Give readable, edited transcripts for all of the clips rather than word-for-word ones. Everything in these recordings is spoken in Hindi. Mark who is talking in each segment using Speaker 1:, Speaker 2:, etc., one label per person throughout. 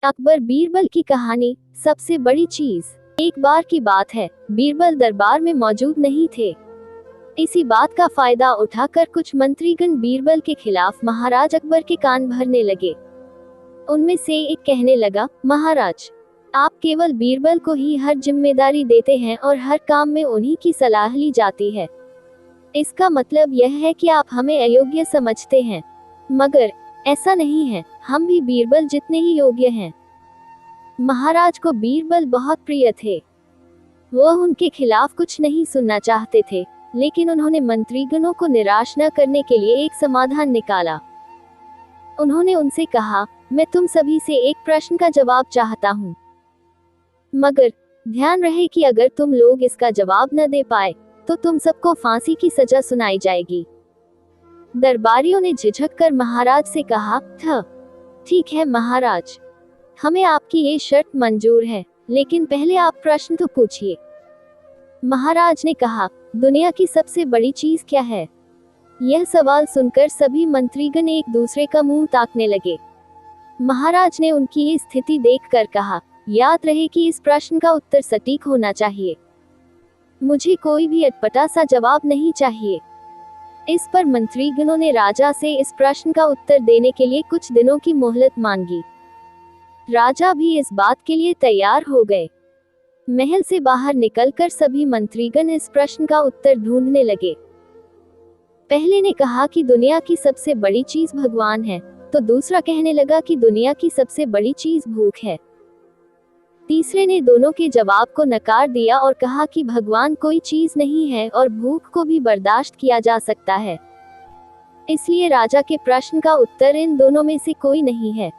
Speaker 1: अकबर बीरबल की कहानी। सबसे बड़ी चीज। एक बार की बात है, बीरबल दरबार में मौजूद नहीं थे। इसी बात का फायदा उठाकर कुछ मंत्रीगण बीरबल के खिलाफ महाराज अकबर के कान भरने लगे। उनमें से एक कहने लगा, महाराज, आप केवल बीरबल को ही हर जिम्मेदारी देते हैं और हर काम में उन्हीं की सलाह ली जाती है। इसका मतलब यह है कि आप हमें अयोग्य समझते हैं। मगर ऐसा नहीं है, हम भी बीरबल जितने ही योग्य हैं। महाराज को बीरबल बहुत प्रिय थे। वह उनके खिलाफ कुछ नहीं सुनना चाहते थे, लेकिन उन्होंने मंत्रीगणों को निराश न करने के लिए एक समाधान निकाला। उन्होंने उनसे कहा, मैं तुम सभी से एक प्रश्न का जवाब चाहता हूँ, मगर ध्यान रहे कि अगर तुम लोग इसका जवाब न दे पाए तो तुम सबको फांसी की सजा सुनाई जाएगी। दरबारियों ने झिझक कर महाराज से कहा, ठीक है महाराज, हमें आपकी ये शर्त मंजूर है, लेकिन पहले आप प्रश्न तो पूछिए। महाराज ने कहा, दुनिया की सबसे बड़ी चीज क्या है? यह सवाल सुनकर सभी मंत्रीगण एक दूसरे का मुंह ताकने लगे। महाराज ने उनकी ये स्थिति देखकर कहा, याद रहे कि इस प्रश्न का उत्तर सटीक होना चाहिए। मुझे कोई भी अटपटा सा जवाब नहीं चाहिए। इस पर मंत्रीगणों ने राजा से इस प्रश्न का उत्तर देने के लिए कुछ दिनों की मोहलत मांगी। राजा भी इस बात के लिए तैयार हो गए। महल से बाहर निकलकर सभी मंत्रीगण इस प्रश्न का उत्तर ढूंढने लगे। पहले ने कहा कि दुनिया की सबसे बड़ी चीज भगवान है, तो दूसरा कहने लगा कि दुनिया की सबसे बड़ी चीज भूख है। तीसरे ने दोनों के जवाब को नकार दिया और कहा कि भगवान कोई चीज नहीं है और भूख को भी बर्दाश्त किया जा सकता है। इसलिए राजा के प्रश्न का उत्तर इन दोनों में से कोई नहीं है।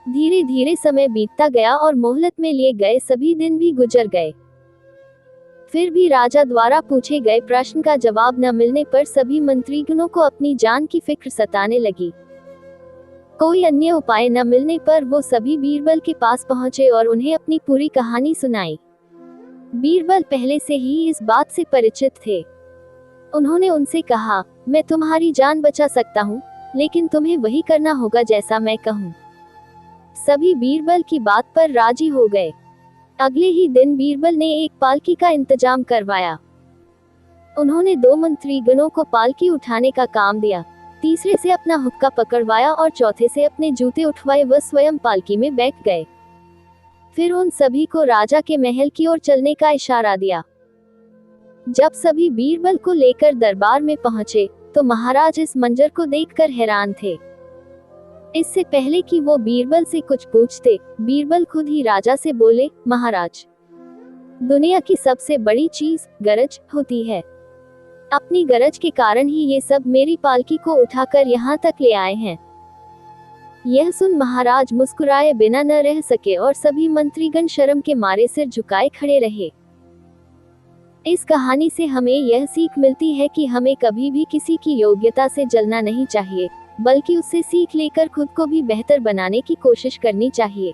Speaker 1: धीरे धीरे समय बीतता गया और मोहलत में लिए गए सभी दिन भी गुजर गए। फिर भी राजा द्वारा पूछे गए प्रश्न का जवाब न मिलने पर सभी मंत्रीगणों को अपनी जान की फिक्र सताने लगी। कोई अन्य उपाय न मिलने पर वो सभी बीरबल के पास पहुंचे और उन्हें अपनी पूरी कहानी सुनाई। बीरबल पहले से ही इस बात से परिचित थे। उन्होंने उनसे कहा, मैं तुम्हारी जान बचा सकता हूँ, लेकिन तुम्हें वही करना होगा जैसा मैं कहूँ। सभी बीरबल की बात पर राजी हो गए। अगले ही दिन बीरबल ने एक पालकी का इंतजाम करवाया। उन्होंने दो मंत्रीगणों को पालकी उठाने का काम दिया, तीसरे से अपना हुक्का पकड़वाया और चौथे से अपने जूते उठवाए वह स्वयं पालकी में बैठ गए। फिर उन सभी को राजा के महल की ओर चलने का इशारा दिया। जब सभी बीरबल को लेकर दरबार में पहुंचे तो महाराज इस मंजर को देखकर हैरान थे। इससे पहले कि वो बीरबल से कुछ पूछते, बीरबल खुद ही राजा से बोले, महाराज, दुनिया की सबसे बड़ी चीज गरज होती है। अपनी गरज के कारण ही ये सब मेरी पालकी को उठाकर यहाँ तक ले आए हैं। यह सुन महाराज मुस्कुराए बिना न रह सके और सभी मंत्रीगण शर्म के मारे सिर झुकाए खड़े रहे। इस कहानी से हमें यह सीख मिलती है कि हमें कभी भी किसी की योग्यता से जलना नहीं चाहिए, बल्कि उससे सीख लेकर खुद को भी बेहतर बनाने की कोशिश करनी चाहिए।